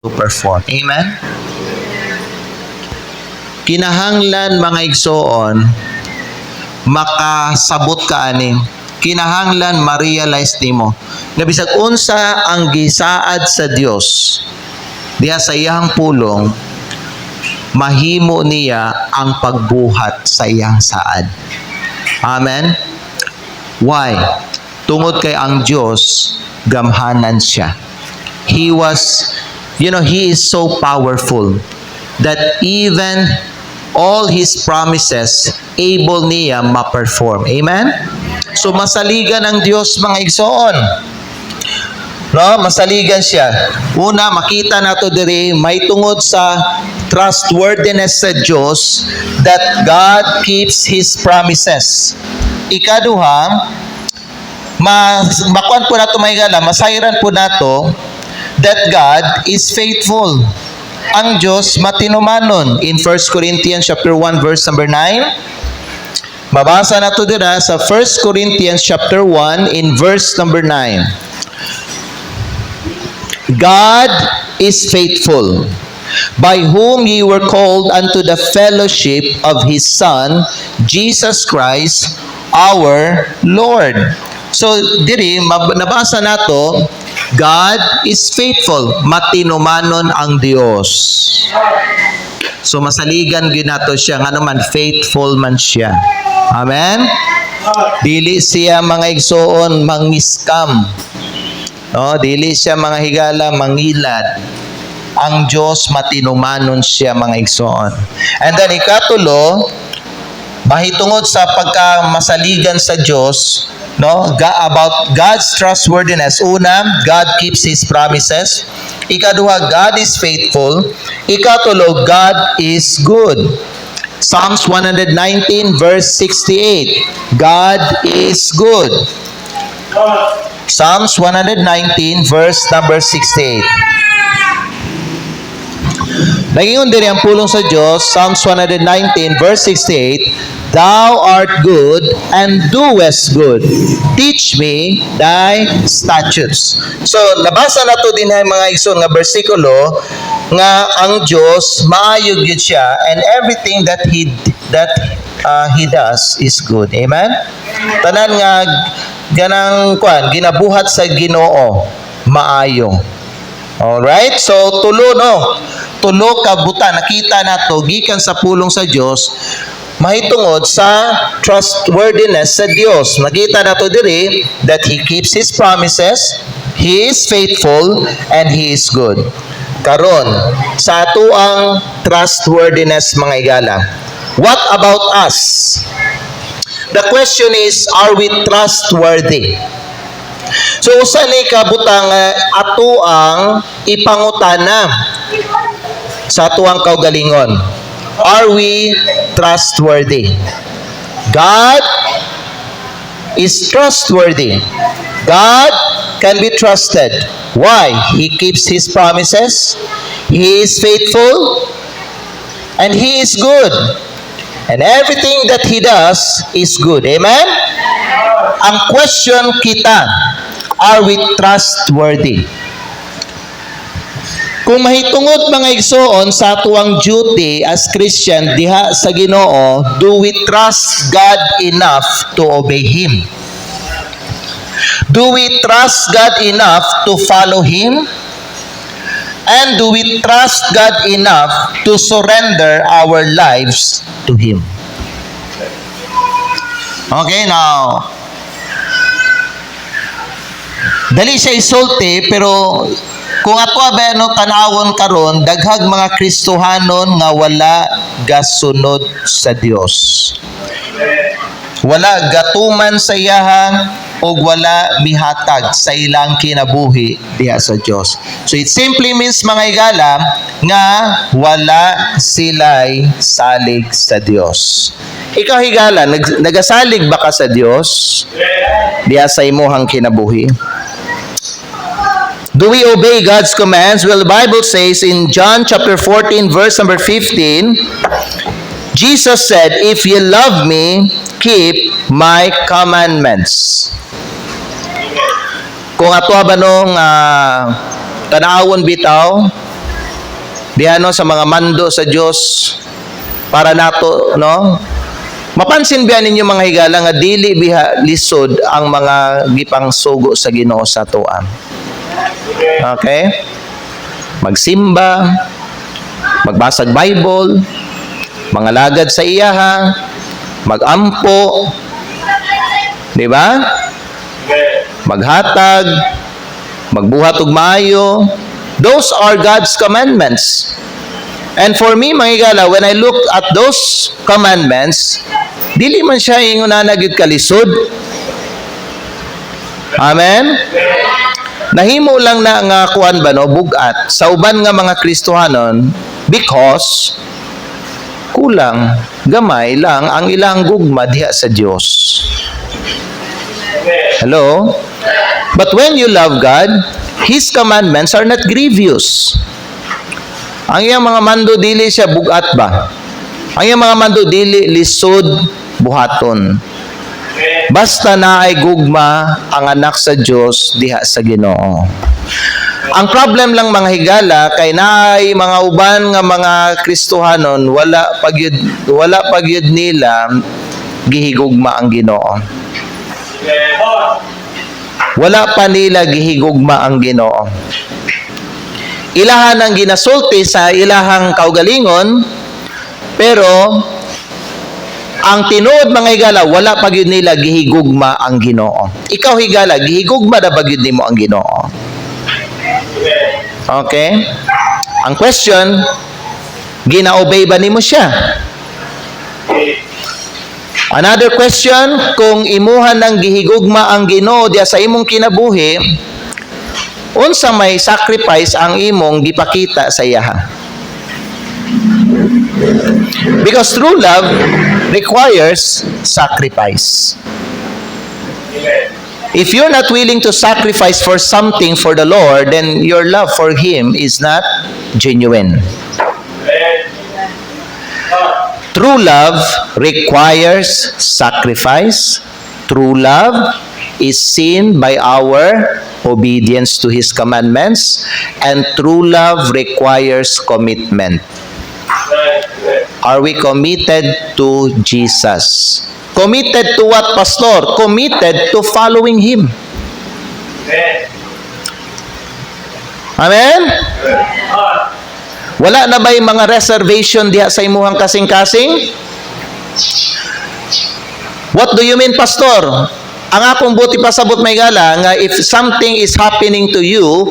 to perform. Amen? Kinahanglan mga igsoon, makasabot ka ani. Kinahanglan ma-realize nimo na bisag unsa ang gisaad sa Dios diha sa iyang pulong, mahimo niya ang pagbuhat sa iyang saad. Amen? Why? Tungod kay ang Dios gamhanan siya. He is so powerful that even all His promises able niya ma-perform. Amen? So masaligan ang Diyos mga igsoon. No, masaligan siya. Una, makita nato diri may tungod sa trustworthiness sa Diyos that God keeps His promises. Ikaduha, makuan po nato may gala, masayran po nato that God is faithful. Ang Diyos matinumanon. In 1 Corinthians chapter 1 verse number 9. Mabasa na to dira sa 1 Corinthians chapter 1 in verse number 9. God is faithful, by whom ye were called unto the fellowship of His Son, Jesus Christ, our Lord. So, diri, nabasa nato, God is faithful, matinumanon ang Dios. So masaligan gyud nato siya nga naman faithful man siya. Amen. Dili siya mga igsoon mangiskam. No, dili siya mga higala mangilad. Ang Dios matinumanon siya mga igsoon. And then ikatulo, mahitungod sa pagkamasaligan sa Dios, no, about God's trustworthiness. Una, God keeps His promises. Ikaduha, God is faithful. Ikatulo, God is good. Psalms 119 verse 68. God is good. Psalms 119 verse number 68. Nagingon din ang pulong sa Diyos, Psalms 119 verse 68, Thou art good and doest good. Teach me thy statutes. So, nabasa na to din ay mga igsoon nga bersikulo nga ang Diyos maayo gyud siya and everything that He does is good. Amen? Tanan nga ganang ginabuhat sa Ginoo maayo. Alright? So, tulo ka buta nakita nato gikan sa pulong sa Dios mahitungod sa trustworthiness sa Dios. Makita nato diri that He keeps His promises, He is faithful, and He is good. Karon sa ato ang trustworthiness mga igala. What about us? The question is, are we trustworthy? So usa ni kabutang ato ang ipangutana sa ato ang kaugalingon. Are we trustworthy? God is trustworthy. God can be trusted. Why? He keeps His promises. He is faithful. And He is good. And everything that He does is good. Amen? Ang question kita, are we trustworthy? Kung mahitungod mga igsoon sa atuang duty as Christian diha sa Ginoo, do we trust God enough to obey Him? Do we trust God enough to follow Him? And do we trust God enough to surrender our lives to Him? Okay, now, dali siya isulti, pero kung ato ba tanawon karon daghag mga Kristohanon nga wala gasunod sa Dios. Wala gatuman sa iyahan o wala mihatag sa ilang kinabuhi diha sa Dios. So it simply means mga igala nga wala sila'y salig sa Dios. Ikaw higala, nagasalig ba ka sa Dios diha sa imuhang kinabuhi? Do we obey God's commands? Well, the Bible says in John chapter 14 verse number 15, Jesus said, If you love me, keep my commandments. Kung ato ba nung tanawon bitaw, Diano sa mga mando sa Dios para nato, no? Mapansin biya ninyo mga higala nga dili biha lisod ang mga gipang sugo sa Ginoo sa tuwa. Okay? Magsimba, magbasag Bible, mga lagad sa iyaha, magampo, di ba? Maghatag, magbuhat og maayo. Those are God's commandments. And for me, mga higala, when I look at those commandments, dili man siya ingon na gyud kalisod. Amen? Nahimo lang na nga kuan ba no bugat sa uban nga mga Kristohanon because kulang gamay lang ang ilang gugma diha sa Dios. Hello? But when you love God, His commandments are not grievous. Ang iyang mga mando dili siya bugat ba? Ang iyang mga mando dili lisod buhaton. Basta na ay gugma ang anak sa Dios diha sa Ginoo. Ang problem lang mga higala kay naay mga uban nga mga Kristohanon wala pagyud nila gihigugma ang Ginoo. Wala pa nila gihigugma ang Ginoo. Ilahan ang ginasulti sa ilahang kaugalingon, pero ang tinuod mga higala, wala pa gyud nila gihigugma ang Ginoo. Ikaw higala, gihigugma na ba gyud nimo ang Ginoo? Okay? Ang question, gina-obey ba nimo siya? Another question, kung imuhan ng gihigugma ang Ginoo diya sa imong kinabuhi, unsa may sacrifice ang imong gipakita sa iyaha? Because true love requires sacrifice. If you're not willing to sacrifice for something for the Lord, then your love for Him is not genuine. True love requires sacrifice. True love is seen by our obedience to His commandments, and true love requires commitment. Are we committed to Jesus? Committed to what, Pastor? Committed to following Him. Amen? Wala na ba yung mga reservation diha sa imuhang kasing-kasing? What do you mean, Pastor? Ang akong buti pasabot may gala nga if something is happening to you,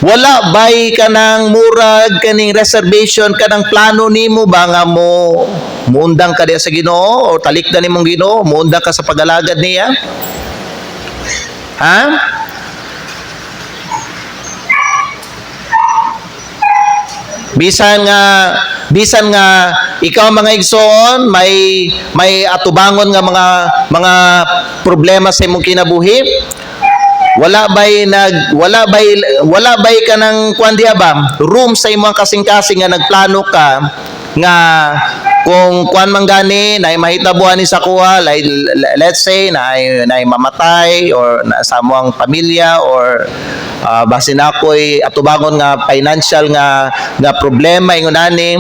wala bay ka ng murag kaning reservation kanang plano nimo ba nga mo muundang ka diha sa Ginoo o talikdan nimong Ginoo, muundang ka sa pagalagad niya? Ha? Bisan nga ikaw mga igsoon may atubangon nga mga problema sa imong kinabuhi, wala bay ka ng kuan diha ba room sa imong kasing-kasing nga nagplano ka nga kung kuan man gani na mahitabuan ni sa kuha, like, let's say na mamatay or na sa among pamilya or basin ako'y atubangon nga financial nga problema ingon ani,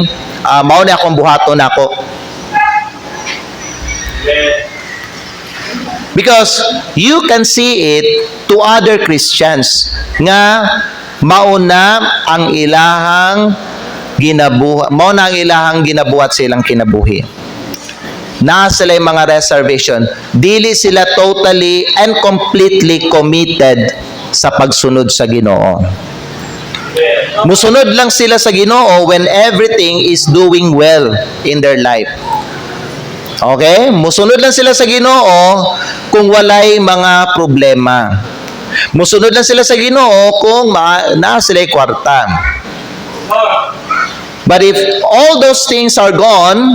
mao ni akong buhaton nako. Because you can see it to other Christians nga mauna ang ilahang ginabuhat silang kinabuhi. Na sila yung mga reservation. Dili sila totally and completely committed sa pagsunod sa Ginoo. Musunod lang sila sa Ginoo when everything is doing well in their life. Okay? Musunod lang sila sa Ginoo kung walay mga problema. Musunod lang sila sa Ginoo kung na sila'y kwarta. But if all those things are gone,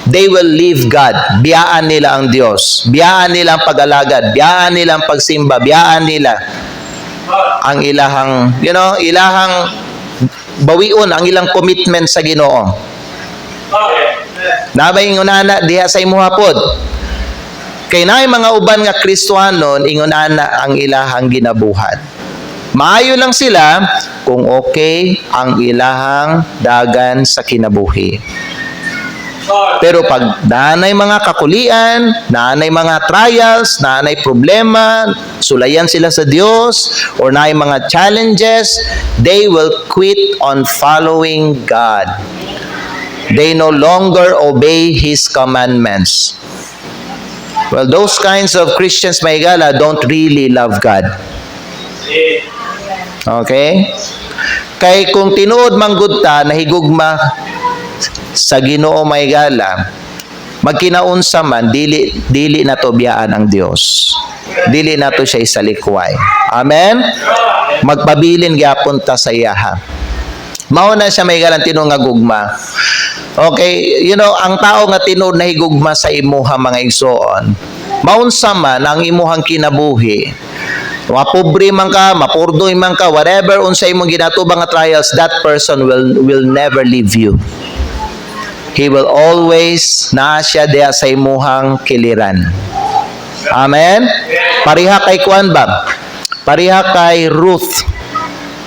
they will leave God. Biyaan nila ang Diyos. Biyaan nila ang pag-alagad. Biyaan nila ang pagsimba. Biyaan nila ang ilahang, ilahang bawion, ang ilang commitment sa Ginoo. Nabay ingunana diha sa imuha pod. Kay naay mga uban nga Kristohanon ingunana ang ilahang ginabuhat. Maayo lang sila kung okay ang ilahang dagan sa kinabuhi. Pero pag nanay mga kakulian, nanay mga trials, nanay problema, sulayan sila sa Diyos, or nanay mga challenges, they will quit on following God. They no longer obey His commandments. Well, those kinds of Christians, may gala, don't really love God. Okay? Kay kung tinuod manggod ta, nahigugma sa Ginoo may gala, magkinaunsa man, dili na to biyaan ang Dios. Dili na to siya isalikway. Amen? Magpabilin gyapon ta sa iyaha. Mao na siya may galang tinuod nga gugma. Okay, ang tao nga tinuod na higugma sa imuha mga igsoon, maunsa man ang imuhang kinabuhi, mapobre man ka, mapurdoy man ka, whatever unsa imong ginatubang nga trials, that person will never leave you. He will always naa siya diha sa imuhang kiliran. Amen? Pariha kay kuan ba? Pariha kay Ruth.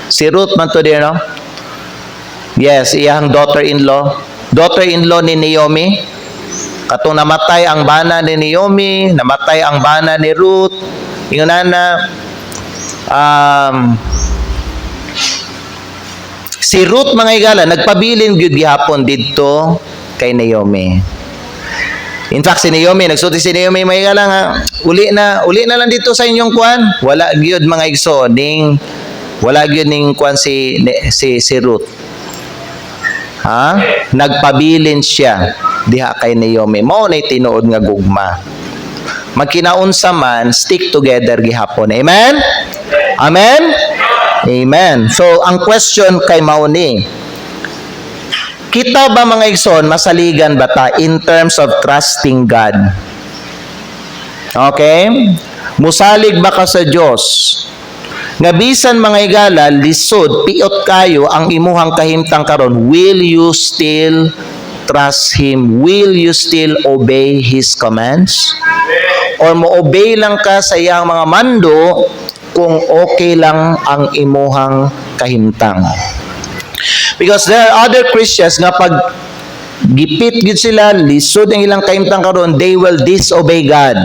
Si Ruth man to no? Yes, iyang daughter-in-law. Daughter-in-law ni Naomi. Katong namatay ang bana ni Naomi, namatay ang bana ni Ruth. Ingon na si Ruth mga igala nagpabilin gyud gihapon didto kay Naomi. In fact, si Naomi nagsulti si Naomi mga igala nga uli na lang dito sa inyong kuan. Wala gyud mga igso wala gyud ning kuan si Ruth. Ha? Nagpabilin siya diha kay Naomi. Mao nay tinuod nga gugma. Magkinaunsa man, stick together gihapon. Amen? Amen? Amen. So, ang question kay Mauni, kita ba mga igsoon, masaligan ba ta in terms of trusting God? Okay? Musalig ba ka sa Diyos? Nga bisan mga igala, lisod, piot kayo ang imuhang kahimtang karon, will you still trust Him? Will you still obey His commands? Or mo-obey lang ka sa iyang mga mando kung okay lang ang imuhang kahimtang? Because there are other Christians nga pag gipit gid sila, lisod ang ilang kahimtang karon, they will disobey God.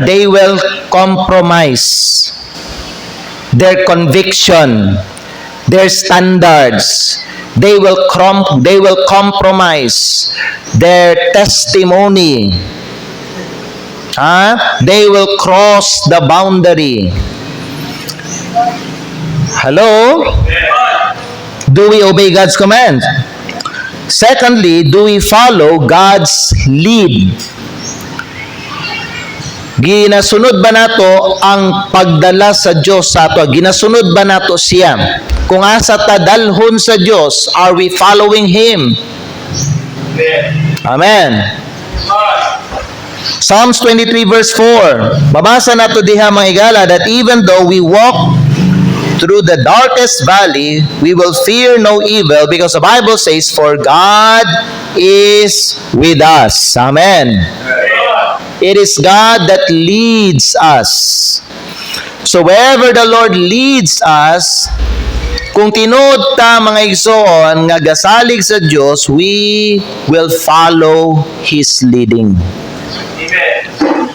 They will compromise their conviction, their standards. They will compromise their testimony. They will cross the boundary. Hello? Do we obey God's command? Secondly, do we follow God's lead? Ginasunod ba nato ang pagdala sa Diyos sa ato? Ginasunod ba nato siya? Kung asa ta dalhon sa Diyos, are we following Him? Amen. Psalms 23 verse 4. Babasa nato diha mga igala that even though we walk through the darkest valley, we will fear no evil because the Bible says, for God is with us. Amen. It is God that leads us. So wherever the Lord leads us, kung tinuod ta mga igsoon nga gasalig sa Dios, we will follow His leading. Amen.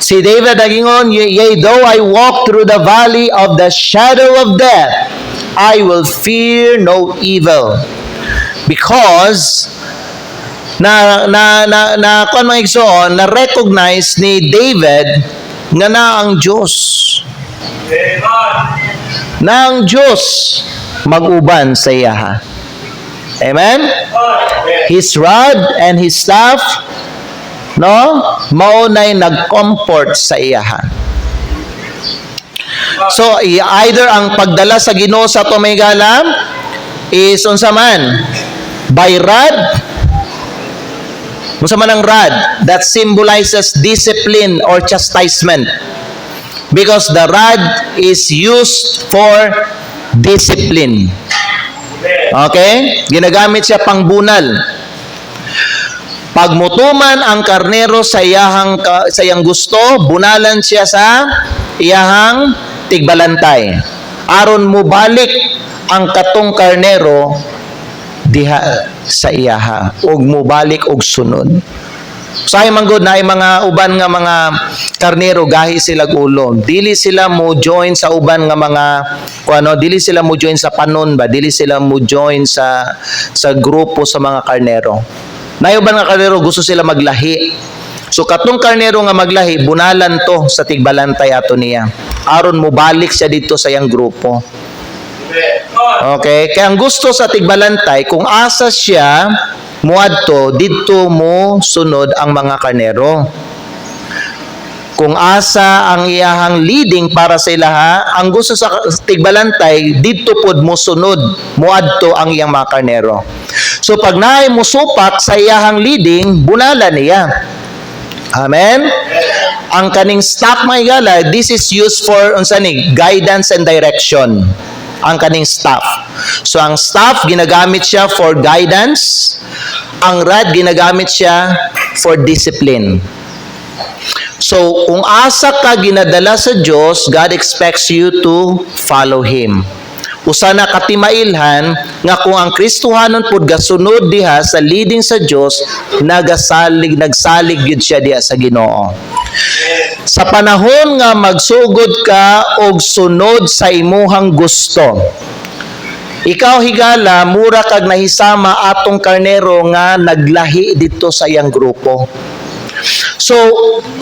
Si David nagingon, yea, though I walk through the valley of the shadow of death, I will fear no evil. Because kuan mga igsoon, na recognize ni David nga na ang Diyos. Na ang Diyos mag-uban sa iyaha. Amen? His rod and His staff, maunay nag-comfort sa iyaha. So, either ang pagdala sa Ginoo sa ato may gala is unsa man, by rod. Unsa man ang rod? That symbolizes discipline or chastisement. Because the rod is used for discipline. Okay? Ginagamit siya pangbunal. Pag mutuman ang karnero sa iyang gusto, bunalan siya sa iyahang tigbalantay. Aron mo balik ang katong karnero diha sa iyaha ug mo balik og sunod. Usahay man gud na ay mga uban nga mga karnero gahi sila ulo. Dili sila mo join sa uban nga mga dili sila mo join sa panon ba, dili sila mo join sa grupo sa mga karnero. Nay uban nga karnero gusto sila maglahi. So katong karnero nga maglahi bunalan to sa tigbalantay ato niya. Aron mo balik siya dito sa iyang grupo. Okay, kaya ang gusto sa tigbalantay kung asa siya muadto didto mo sunod ang mga karnero. Kung asa ang iyahang leading para sa ilaha, ang gusto sa tigbalantay didto pod mo sunod muadto ang iyang mga karnero. So pag naay mo supak sa iyahang leading, bunala niya. Amen. Ang kaning staff mga igala, this is used for guidance and direction. Ang kaning staff. So ang staff ginagamit siya for guidance, ang rod ginagamit siya for discipline. So kung asa ka ginadala sa Dios, God expects you to follow Him. Usa na katimailhan nga kung ang Kristohanon pud gasunod diha sa leading sa Dios, nagsalig gyud siya diha sa Ginoo. Sa panahon nga magsugod ka og sunod sa imuhang gusto, ikaw higala mura kag nahisama atong karnero nga naglahi dito sa iyang grupo. So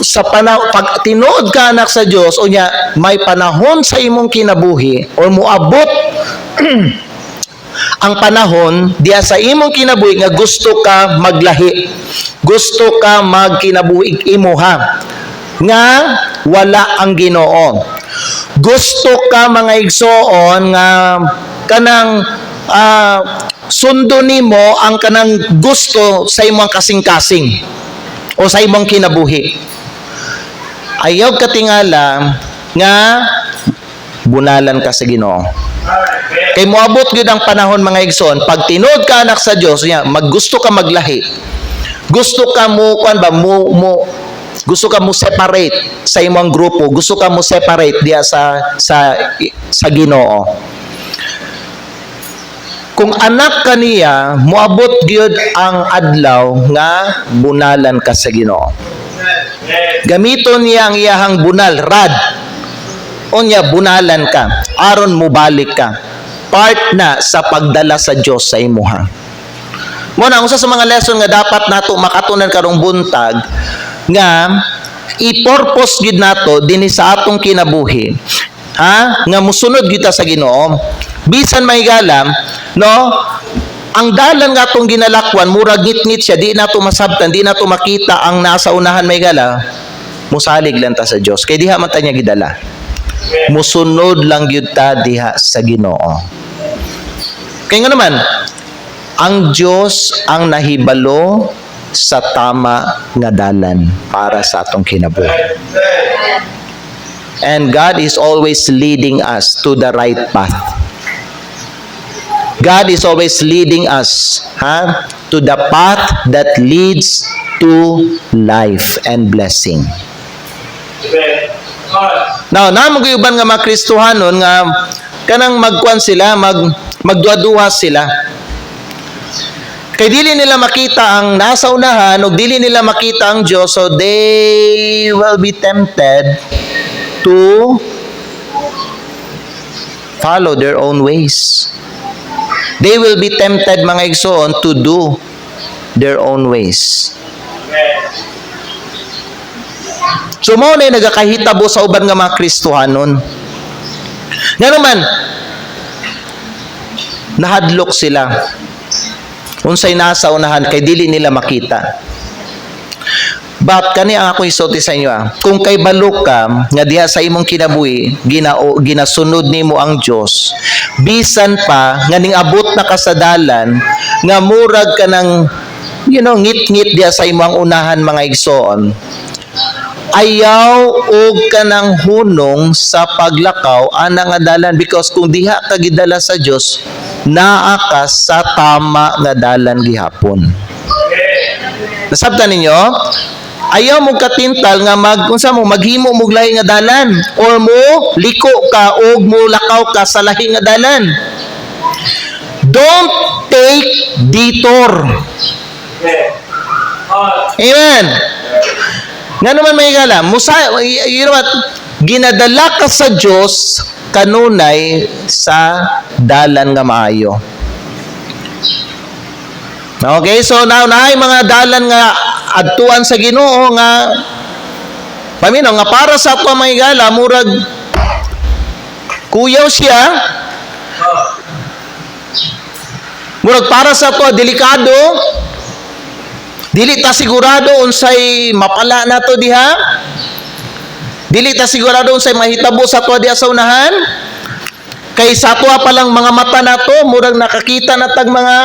sa panahon pag tinuod ka anak sa Dios unya may panahon sa imong kinabuhi or moabot ang panahon diya sa imong kinabuhi nga gusto ka maglahi, gusto ka magkinabuhi imuha nga wala ang Ginoo. Gusto ka mga igsoon nga kanang sundo nimo ang kanang gusto sa imong kasing-kasing o sa imong kinabuhi. Ayaw katingala nga bunalan ka sa Ginoo. Kay moabot gyud ang panahon mga igsoon, pag tinuod ka anak sa Dios, maggusto ka maglahi. Gusto ka mo gusto ka mo separate sa imong grupo, gusto ka mo separate diya sa Ginoo. Kung anak ka niya, moabot gyud ang adlaw nga bunalan ka sa Ginoo. Gamiton niya ang iyahang bunal, rad. Unya bunalan ka, aron mo balik ka. Part na sa pagdala sa Dios sa imuha. Mo na usa sa mga lesson nga dapat nato makatunan karong buntag nga i-purpose gyud nato dinhi sa atong kinabuhi. Nga musunod kita sa Ginoo. Bisan mahigala, no? Ang dalan nga atong ginalakwan murag ngit-ngit siya, di nato masabtan, di nato makita ang nasa unahan mahigala. Musalig lang ta sa Dios. Kay diha man ta niya gidala. Musunod lang gyud ta diha sa Ginoo. Kaya nga naman, ang Diyos ang nahibalo sa tama nga dalan para sa atong kinabuhi. And God is always leading us to the right path. God is always leading us to the path that leads to life and blessing. Now, namagayuban nga mga Kristohanon nga kanang magkuan sila, magduwa-duwa sila. Kay dili nila makita ang nasa unahan o dili nila makita ang Diyos, so they will be tempted to follow their own ways. They will be tempted mga igsoon to do their own ways. So mao na nagakahitabo sa uban nga mga Kristohanon. Nga naman, nahadlok sila. Unsay nasa unahan kay dili nila makita. But kani ang ako isulti sa inyo kung kay balok ka nga diha sa imong kinabuhi ginasunod nimo ang Dios, bisan pa nga ning abot na ka sa dalan nga murag ka ng ngit-ngit diha sa imong unahan mga igsoon, ayaw og kanang hunong sa paglakaw ana nga dalan, because kung diha ka gidala sa Dios, naa ka sa tama nga dalan gihapon. Nasabtan ninyo? ayaw mo katintal nga maghimo mo lahi nga dalan or mo liko ka o mo lakaw ka sa lahi nga dalan. Don't take detour. Amen. Nga naman may gala, you know what? Ginadala ka sa Diyos kanunay sa dalan nga maayo. Okay, so now naay mga dalan nga adtuan sa Ginoo nga paminaw nga para sa ako may gala murag kuyaw siya. Murag para sa ako delikado. Dili ta sigurado unsay mapala nato diha. Dili ta sigurado unsay mahitabo sa ato diha sa unahan. Kay sa ato pa lang mga mata nato murag nakakita na tag mga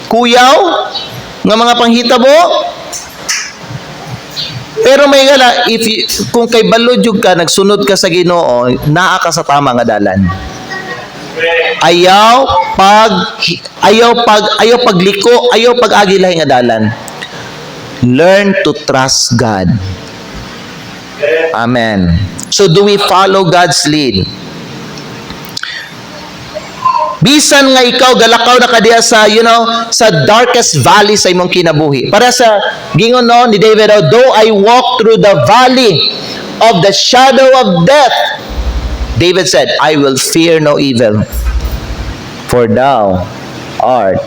kuyaw nga mga panghitabo. Pero may gala kung kay balod jud ka nagsunod ka sa Ginoo, naa ka sa tama nga dalan. Ayaw pagliko, ayaw pag-agilahi nga dalan. Learn to trust God. Amen. So do we follow God's lead? Bisan nga ikaw galakaw na kadiya sa sa darkest valley sa imong kinabuhi. Para sa gingon no ni David, though I walk through the valley of the shadow of death, David said, I will fear no evil, for thou art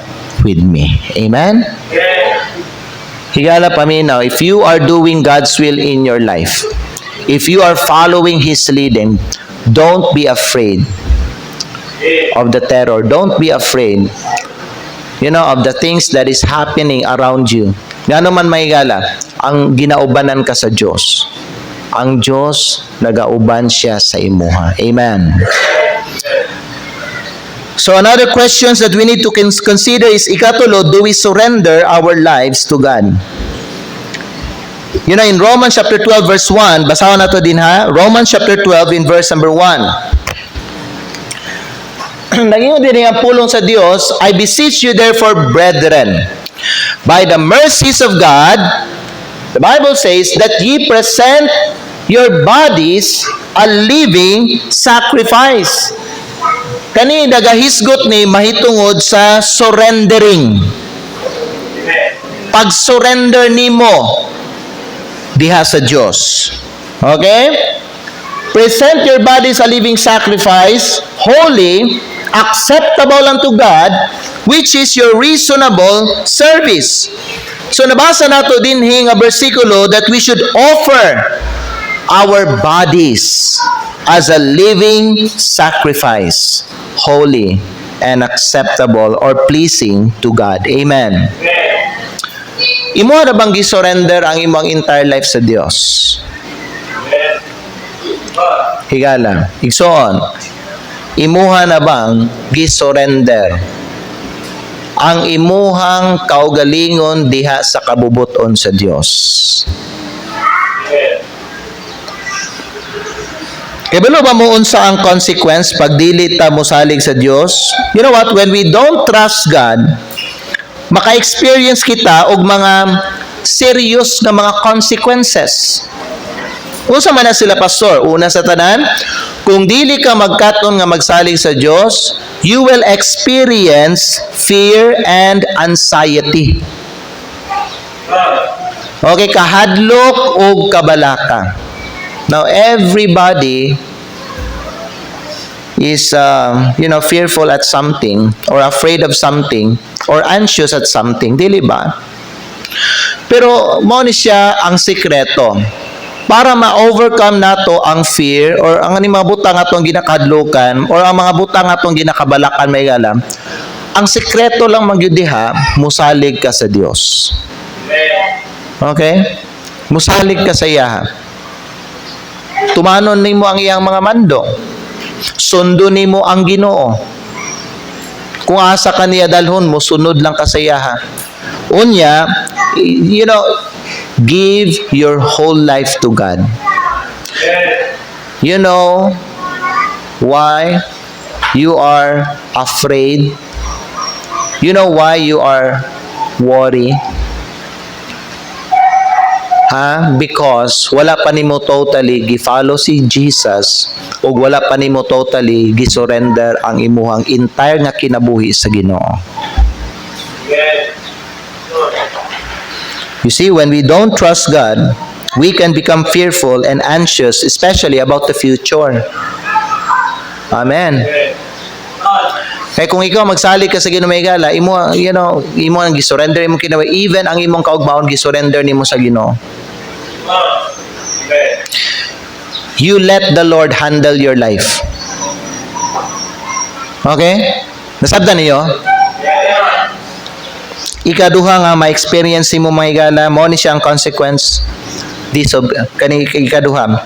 with me. Amen? Higala paminaw, if you are doing God's will in your life, if you are following His leading, don't be afraid of the terror. Don't be afraid, of the things that is happening around you. Nga naman may gala, ang ginaubanan ka sa Diyos. Ang Diyos, nagauban siya sa imuha. Amen. So another questions that we need to consider is, ikatulo, do we surrender our lives to God? In Romans chapter 12 verse 1, basahan nato din ha. Romans chapter 12 in verse number 1. Nangingon din ang pulong sa Diyos, I beseech you therefore, brethren, by the mercies of God, the Bible says that ye present your bodies a living sacrifice. Kani nagahisgot ni mahitungod sa surrendering. Pag-surrender nimo diha sa Dios. Okay? Present your bodies a living sacrifice, holy, acceptable unto God, which is your reasonable service. So nabasa nato din nga bersikulo that we should offer our bodies as a living sacrifice, holy and acceptable or pleasing to God. Amen. Imo na bang gi-surrender ang imong entire life sa Dios? Higala, igsoon. Imuha na bang gi-surrender ang imuhang kaugalingon diha sa kabubuton sa Dios? Kabalo ba mo unsa ang consequence pag dili ta mosalig sa Dios? You know what? When we don't trust God, maka-experience kita og mga serious na mga consequences. Unsa man na sila, pastor? Una sa tanan, kung dili ka magkaton nga magsalig sa Dios, you will experience fear and anxiety. Okay, kahadlok o kabalaka. Now, everybody is, fearful at something or afraid of something or anxious at something. Dili ba? Pero, mo ni siya ang sikreto. Para ma-overcome nato ang fear or ang mga butang atong ginakadlukan or ang mga butang atong ginakabalakan may galam, ang sikreto lang magyudiha, musalig ka sa Dios. Okay? Musalig ka sa iya. Tumanon nimo ang iyang mga mando. Sundo nimo ang Ginoo. Kung asa ka niya dalhon mo, sunod lang ka sa iya. Unya, give your whole life to God. You know why you are afraid? You know why you are worried? Because wala pa nimo totally gi-follow si Jesus o wala pa nimo totally gi-surrender ang imuhang entire nga kinabuhi sa Ginoo. You see, when we don't trust God, we can become fearful and anxious, especially about the future. Amen. Kaya kung ikaw magsalig ka sa Ginoo Maygala, imo ang gisurrender imo kinabuhi, even ang imong kaugmaon gisurrender nimo sa Ginoo. You let the Lord handle your life. Okay? Nasabdan niyo? Ikaduha nga ma-experience mo Maygala, mo ni siya ang consequence. Ikaduha.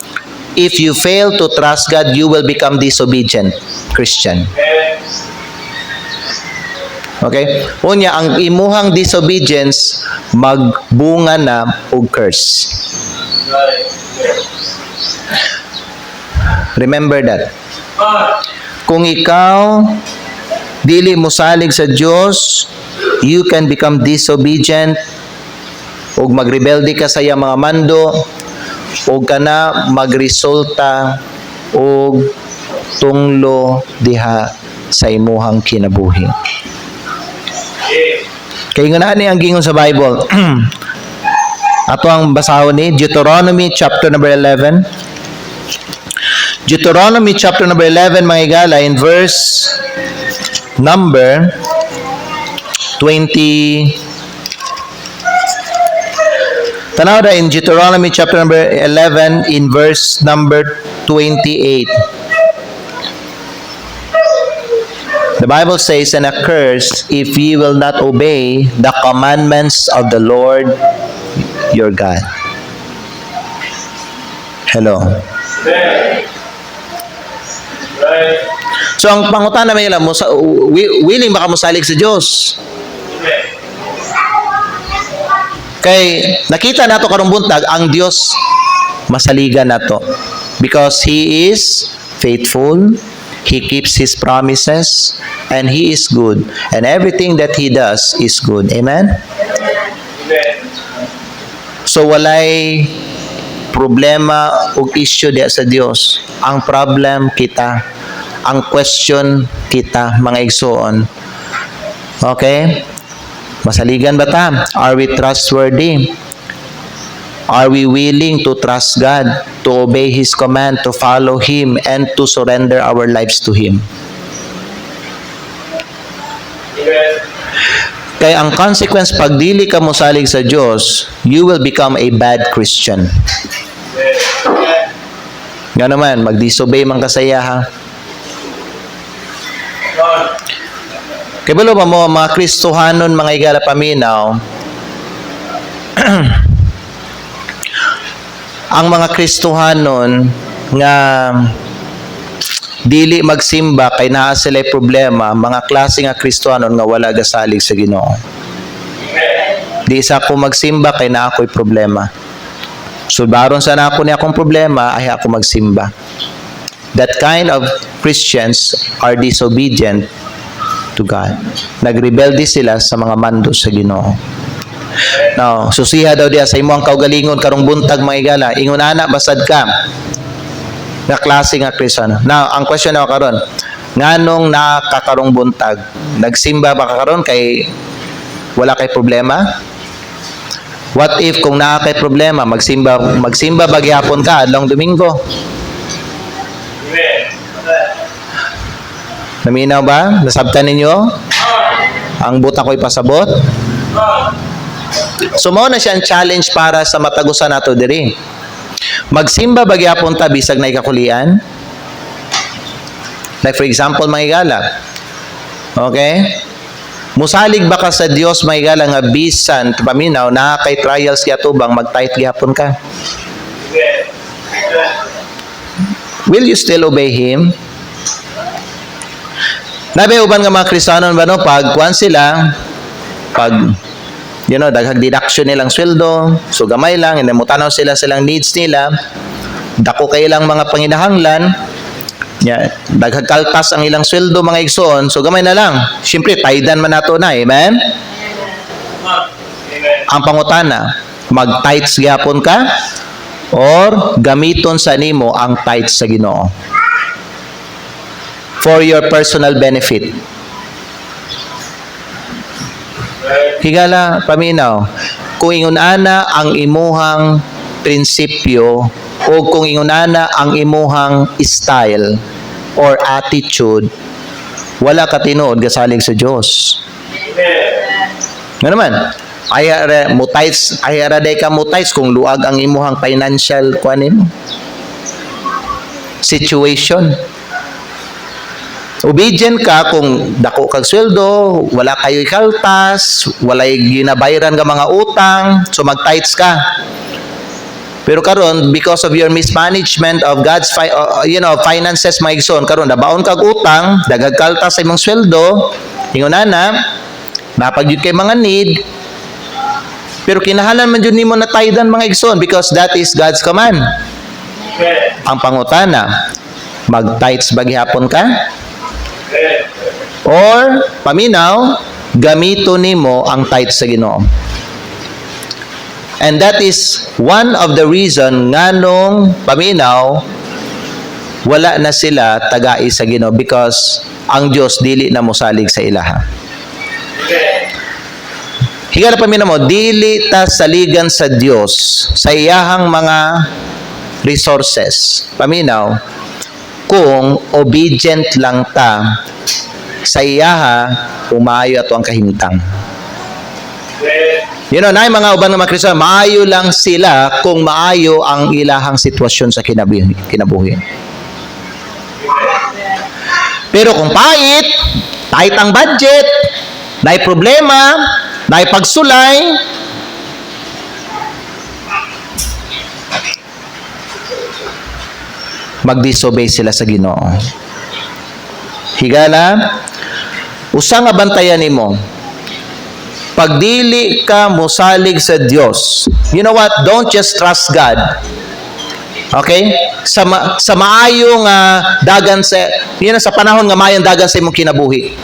If you fail to trust God, you will become disobedient Christian. Okay? Unya, ang imuhang disobedience, magbunga na og curse. Remember that. Kung ikaw dili mo salig sa Dios, you can become disobedient ug magrebelde ka sa iyang mga mando ug kana magresulta og tunglo diha sa imuhang kinabuhi. Kay nga ni ang gingon sa Bible. Ato ang basahon ni Deuteronomy chapter number 11. Deuteronomy chapter number 11 mga igala, in verse number 20. Tanaw na in Deuteronomy chapter number 11 in verse number 28. The Bible says, "And a curse if ye will not obey the commandments of the Lord your God." Hello. So ang pangutana may mo sa willing baka mosalig sa Dios. Kay nakita nato karong buntag ang Dios masaligan nato because He is faithful. He keeps His promises and He is good and everything that He does is good. Amen? So walay problema o issue diya sa Dios. Ang problem kita, ang question kita mga igsoon. Okay? Masaligan ba ta? Are we trustworthy? Are we willing to trust God, to obey His command, to follow Him, and to surrender our lives to Him? Kaya ang consequence, pag dili ka mosalig sa Diyos, you will become a bad Christian. Nga naman, mag-disobey man kasaya ha. Kaya balo pa mo, mga Kristohanon, mga igala paminaw, ang mga Kristohanon nga dili magsimba kay naa sila problema, mga klase nga Kristohanon nga wala gasalig sa Ginoo. Di sa ako magsimba kay naa ako'y problema. So baron sa nako ni akong problema ay ako magsimba. That kind of Christians are disobedient to God. Nagrebelde sila sa mga mando sa Ginoo. Now, susiha daw diya sa imo ang kaugalingon karong buntag mga igala. Ingon ana basad ka. Nga klase nga Kristiyan. Now, ang question na karon, nganong nakakarong buntag? Nagsimba ba ka karon kay wala kay problema? What if kung naa kay problema, magsimba ba gyapon ka adlong Domingo? Naminaw ba? Nasabtan ninyo? Ang buta ko'y pasabot? So mao na siyang challenge para sa matagusan nato diri. Magsimba ba gyapon ta bisag na ikakulian? Like for example, mga igala. Okay? Musalig ba ka sa Dios mga igala nga bisan paminaw na kay trials kaya tubang mag-tight gyapon ka? Will you still obey Him? Nabi uban nga mga Kristiyanon ba no, pag kuan sila, pag daghag deduction nilang sweldo, so gamay lang, and mutanaw sila silang needs nila, dako kay ilang mga panginahanglan, daghag kaltas ang ilang sweldo mga igsoon, so gamay na lang. Siyempre, taydan man nato na, amen? Ang pangutana, mag-tithes gyapon ka or gamiton sa nimo ang tithes sa Ginoo for your personal benefit. Higala paminaw, kung ingon ana ang imuhang prinsipyo o kung ingon ana ang imuhang style or attitude, wala ka tinuod gasalig sa Dios. Nga naman, ayara day ka mutites kung luag ang imuhang financial kuanin situation. Obedient ka kung dako kag sweldo, wala kayo'y kaltas, walay ginabayaran ka mga utang, so mag-tithes ka. Pero karon, because of your mismanagement of God's finances, mga igsoon, karon nabaon kag utang, dagag kaltas sa imong sweldo, ingon na, napagyud kay mga need, pero kinahanglan man jud nimo na tithan, mga igsoon, because that is God's command. Ang pangutana, mag-tithes ba gihapon ka? Or paminaw, gamito nimo ang tithes sa Ginoo. And that is one of the reason nganong paminaw wala na sila tagai sa Ginoo, because ang Dios dili na mosalig sa ilaha. Higala paminaw mo, dili ta saligan sa Dios sa iyahang mga resources. Paminaw, kung obedient lang ta sa iyaha, umayo ato ang kahimtang. Na yung mga ubang mga Kristiyan, maayo lang sila kung maayo ang ilahang sitwasyon sa kinabuhi. Pero kung pait ang budget, naay problema, naay pagsulay, mag-disobey sila sa Ginoo. Higala, usa nga bantayan nimo, pag dili ka mosalig sa Dios, you know what? Don't just trust God. Okay? Sa maayong dagan sa sa panahon nga maayong dagan sa imong kinabuhi.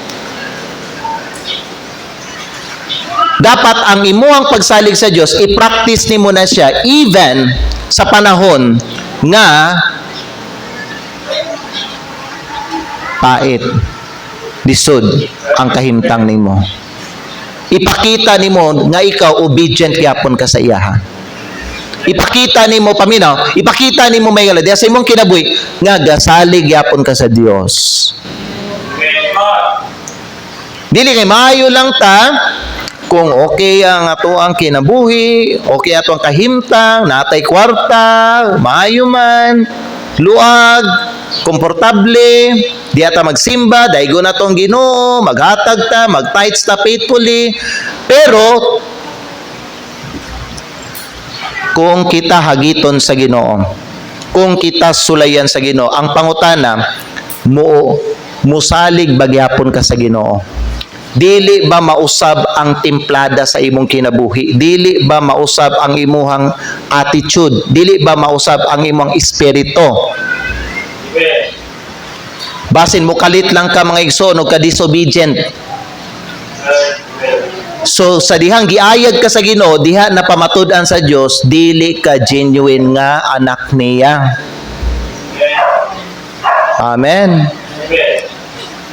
Dapat ang imuhang pagsalig sa Dios, i-practice nimo na siya even sa panahon nga pait, lisod ang kahimtang nimo. Ipakita nimo nga ikaw obedient gyapon ka sa iyaha. Ipakita nimo paminaw, ipakita nimo may galad sa imong kinabuhi nga gasalig gyapon ka sa Dios. Dili kay maayo lang ta kung okay ang ato ang kinabuhi, okay ato ang kahimtang, natay kwarta, maayo man, luag, komportable, di ata magsimba, daigo na tong Ginoo, maghatag ta, mag-tithes ta faithfully. Pero kung kita hagiton sa Ginoo, kung kita sulayan sa Ginoo, ang pangutana, musalig bagyapon ka sa Ginoo. Dili ba mausab ang timplada sa imong kinabuhi? Dili ba mausab ang imuhang attitude? Dili ba mausab ang imong espiritu? Basin mo kalit lang ka mga igsoon o ka disobedient. So sa dihang giayag ka sa Ginoo, diha na pamatud-an sa Dios, dili ka genuine nga anak niya. Amen.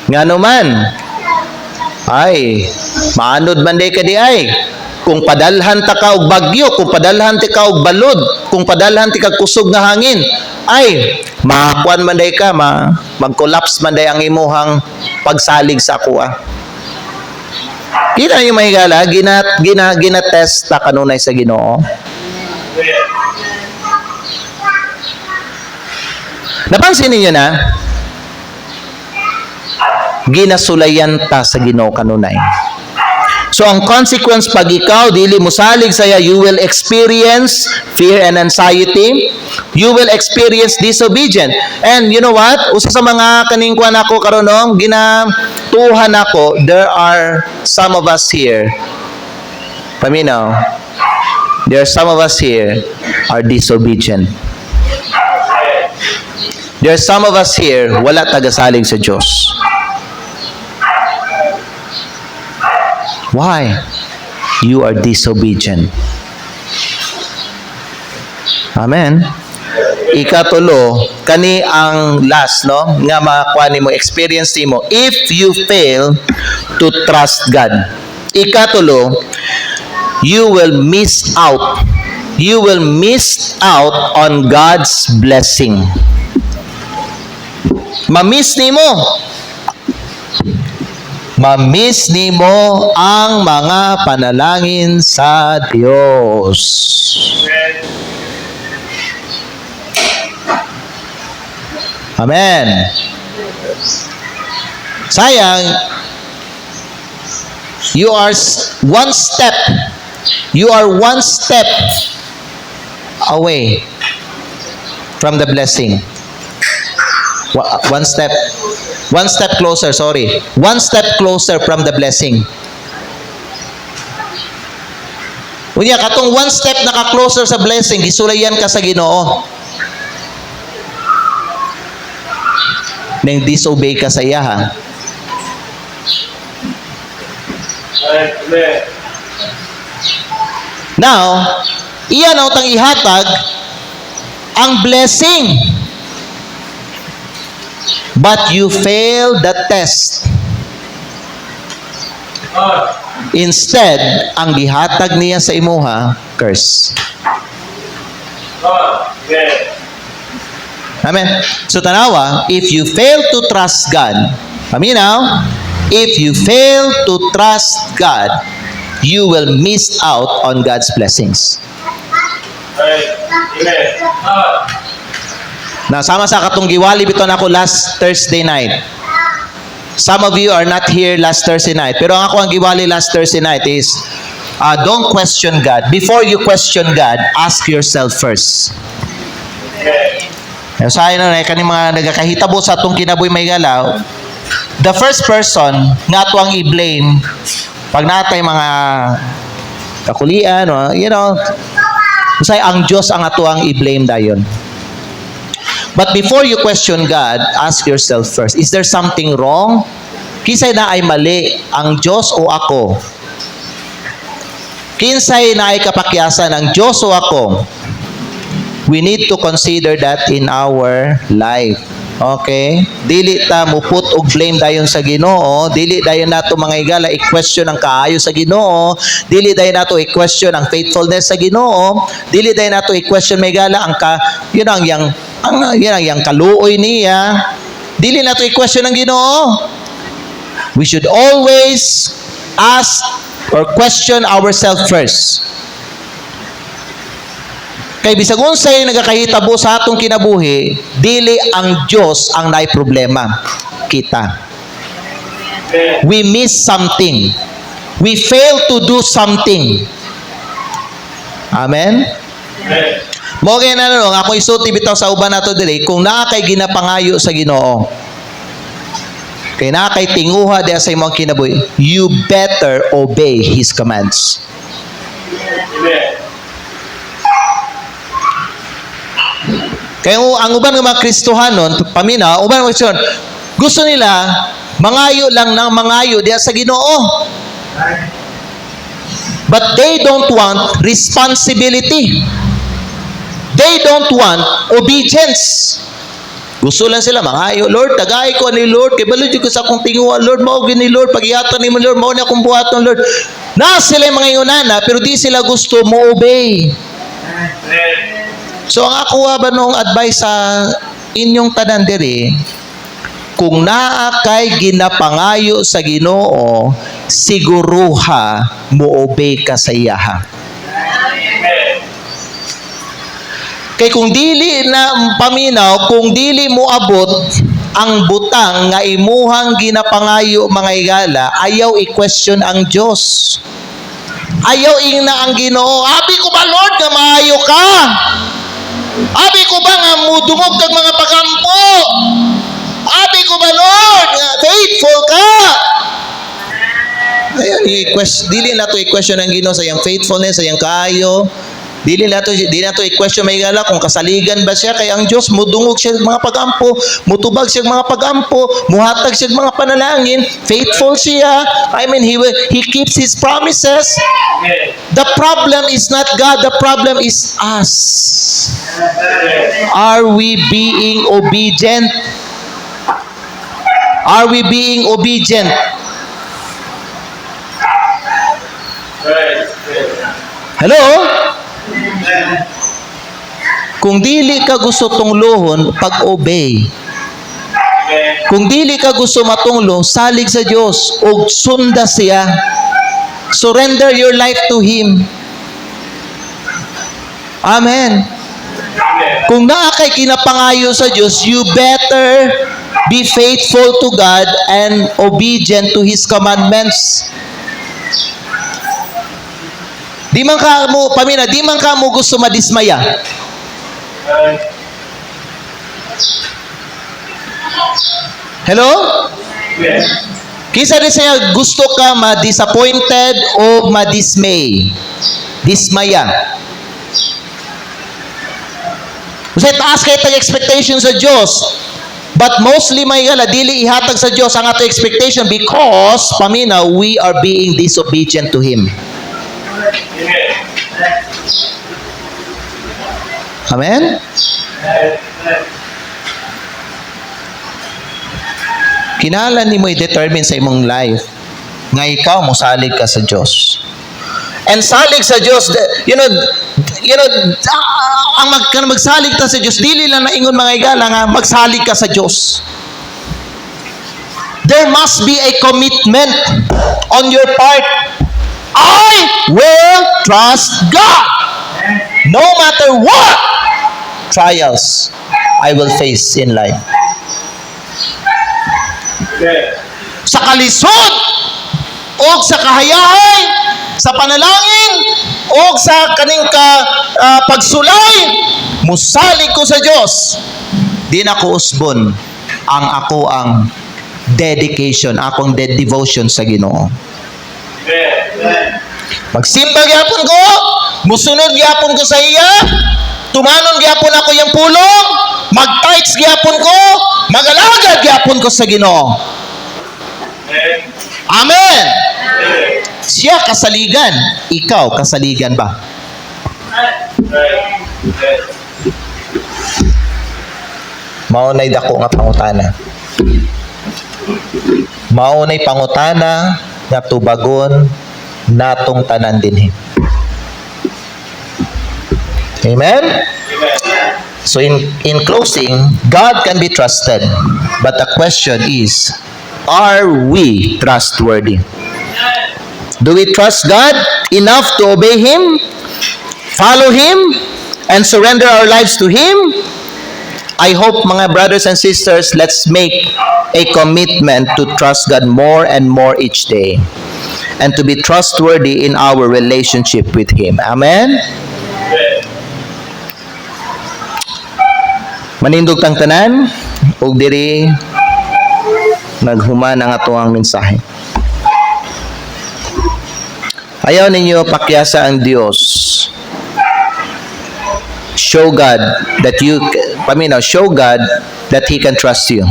Ngano man, ay maanod man day ka di ay, kung padalhan ta ka og bagyo, kung padalhan ti ka og balod, kung padalhan ti kag kusog nga hangin, ay makakuan man day ka, mag-collapse man day ang imuhang pagsalig sa kuha. Kita niyo mahigala, gina-test ta kanunay sa Ginoo. Napansin niyo na, ginasulayan ta sa Ginoo kanunay. So ang consequence pag ikaw dili mosalig saya, you will experience fear and anxiety. You will experience disobedience. And you know what? Usa sa mga kaning kuan ako karon ginatuhan ako, there are some of us here. Paminaw. There are some of us here are disobedient. There are some of us here wala tagasalig sa Dios. Why? You are disobedient. Amen. Ikatulo, kani ang last, no? Nga makuha nimo, experience nimo. If you fail to trust God. Ikatulo, you will miss out. You will miss out on God's blessing. Ma-miss nimo. Ma-miss nimo ang mga panalangin sa Diyos. Amen. Sayang, you are one step away from the blessing. One step closer from the blessing. Unya, katong one step naka-closer sa blessing, gisulayan ka sa Ginoo. Nang disobey ka sa iya, ha? Now, iyan ang utang ihatag ang blessing. But you fail the test. Instead, ang gihatag niya sa imuha, curse. Amen. So tanawa, if you fail to trust God, paminaw, if you fail to trust God, you will miss out on God's blessings. Amen. Nasama sa katong giwali biton ako last Thursday night. Some of you are not here last Thursday night, pero ang ako ang giwali last Thursday night is don't question God. Before you question God, ask yourself first. Sa ayon na kani mga nagakahitabo sa atong kinabuhi may galaw, the first person nga ato ang i-blame pag natay mga kakulian, say ang Dios ang ato ang i-blame dayon. But before you question God, ask yourself first, is there something wrong? Kinsay na ay mali, ang Diyos o ako? Kinsay na ay kapakyasan, ang Diyos o ako? We need to consider that in our life. Okay? Dili ta mo put og blame dayon sa Ginoo, dili dayon nato mga igala i-question ang kaayo sa Ginoo, dili dayon nato i-question ang faithfulness sa Ginoo, dili dayon nato i-question mga igala ang yang kaluoy niya, dili nato i-question ang Ginoo. We should always ask or question ourselves first. Kay bisag unsay nagakahitabo sa atong kinabuhi, dili ang Dios ang naay problema, kita. We miss something. We fail to do something. Amen. Mo kay nga ako isulti bitaw sa uban nato diri kung naa kay ginapangayo sa Ginoo. Kay naa kay tinguha diha sa imong kinabuhi, you better obey His commands. Amen. Kaya ang uban ng mga Kristohanon, paminaw, uban ng Kristohan, gusto nila mangayo lang ng mangayo diya sa Ginoo. But they don't want responsibility. They don't want obedience. Gusto lang sila mangayo, Lord, tagay ko ni Lord, kay balod ko sa akong tinguha, Lord, mao gini Lord, paghihatan ni mo Lord, mao ni akong buhaton Lord. Na sila mga inunana, pero di sila gusto mo obey. So ang ako ba nung advice sa inyong tanan diri, kung naa kay ginapangayo sa Ginoo, siguruha mo obey ka sa iya. Kay kung dili na paminaw, kung dili mo abot ang butang nga imuhang ginapangayo mga igala, ayaw i-question ang Dios. Ayaw ingna ang Ginoo. Abi ko ba Lord nga maayo ka? Abi ko ba nga mudungog kag mga pagampo? Abi ko ba Lord nga faithful ka? Ayun, dili na to i-question ang Ginoo sa iyang faithfulness, sa iyang kaayo. Dili na to i-question may gala kung kasaligan ba siya, kay ang Dios mudungog siya mga pagampo, mutubag siya mga pagampo, muhatag siya mga panalangin, faithful siya. I mean, he keeps his promises. The problem is not God, the problem is us. Are we being obedient? Are we being obedient? Hello? Kung dili ka gusto tunglohon, pag-obey. Kung dili ka gusto matunglo, salig sa Dios ug sunda siya. Surrender your life to Him. Amen. Kung naa kay kinapangayo sa Dios, you better be faithful to God and obedient to His commandments. Di man ka mo, pamina, di man ka mo gusto madismaya. Hello? Kisa din siya gusto ka ma-disappointed o ma-dismay. Dismaya. Kasi taas kayo tag-expectation sa Diyos. But mostly may gala, dili ihatag sa Diyos ang ato expectation because, pamina, we are being disobedient to Him. Amen? Kinahanglan nimo i-determine sa imong life nga ikaw mosalig ka sa Dios. And salig sa Dios, ang magsalig ta sa Dios, dili lang na ingon mga igala nga magsalig ka sa Dios. There must be a commitment on your part. I will trust God. No matter what trials I will face in life. Sa kalisod o sa kahayahay, sa panalangin o sa kaning pagsulay, musalig ko sa Dios. Di na ko usbon ang ako ang dedication, akong devotion sa Ginoo. Magsimba gyapon ko, musunod gyapon ko sa iya, tumanon gyapon ako yang pulong, mag-tights gyapon ko, mag-alagad gyapon ko sa Ginoo. Amen. Siya kasaligan, ikaw kasaligan ba? Maunay dako nga pangutana. Maunay pangutana nga tubagon natong tanan dinhi. Amen? So in closing, God can be trusted. But the question is, are we trustworthy? Do we trust God enough to obey Him, follow Him, and surrender our lives to Him? I hope, mga brothers and sisters, let's make a commitment to trust God more and more each day and to be trustworthy in our relationship with Him. Amen? Manindog tang tanan, ug diri naghuman ang atoang mensahe. Ayaw ninyo pakyasa ang Dios. Show God that show God that He can trust you.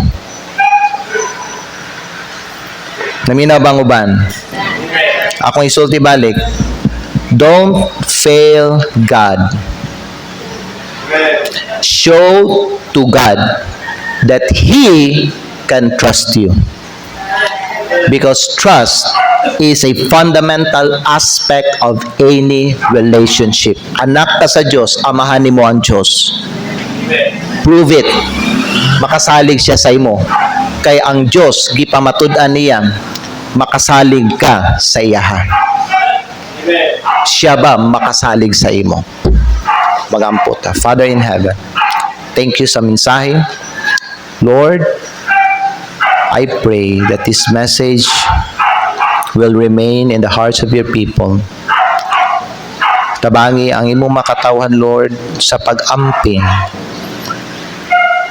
Naminaw bang uban? Akong isulti balik. Don't fail God. Show to God that He can trust you. Because trust is a fundamental aspect of any relationship. Anak ka sa Diyos, amahan mo ang Diyos. Prove it. Makasalig siya sa imo. Kay ang Diyos, gipamatud-an niyang makasalig ka sa iyaha. Siya ba makasalig sa imo? Magampot. Father in heaven, thank you sa mensahe. Lord, I pray that this message will remain in the hearts of your people. Tabangi ang imong makatawhan, Lord, sa pag-amping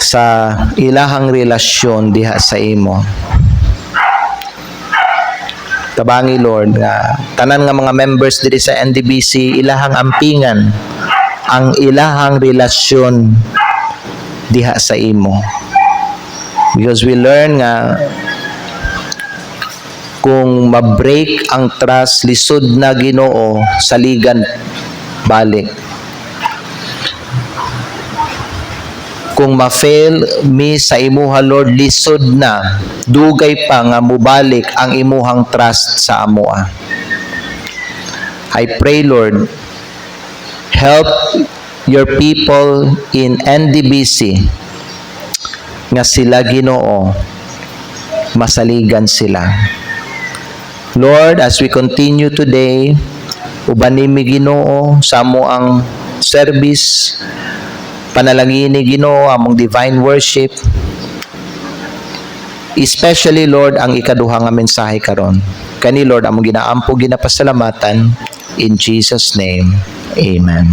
sa ilahang relasyon diha sa imo. Tabangi, Lord, nga tanan nga mga members diri sa NDBC ilahang ampingan ang ilahang relasyon diha sa imo. Because we learn nga kung ma-break ang trust, lisod na Ginoo, saligan balik. kung ma-fail mi sa imuha Lord, lisod na dugay pa nga mubalik ang imuhang trust sa amoa. I pray Lord, help your people in NDBC nga sila Ginoo masaligan sila. Lord, as we continue today, ubanin mi Ginoo sa amo ang service, panalangin ni Ginoo among divine worship, especially Lord ang ikaduha nga mensahe karon. Kani Lord among ginaampo ginapasalamatan in Jesus name. Amen.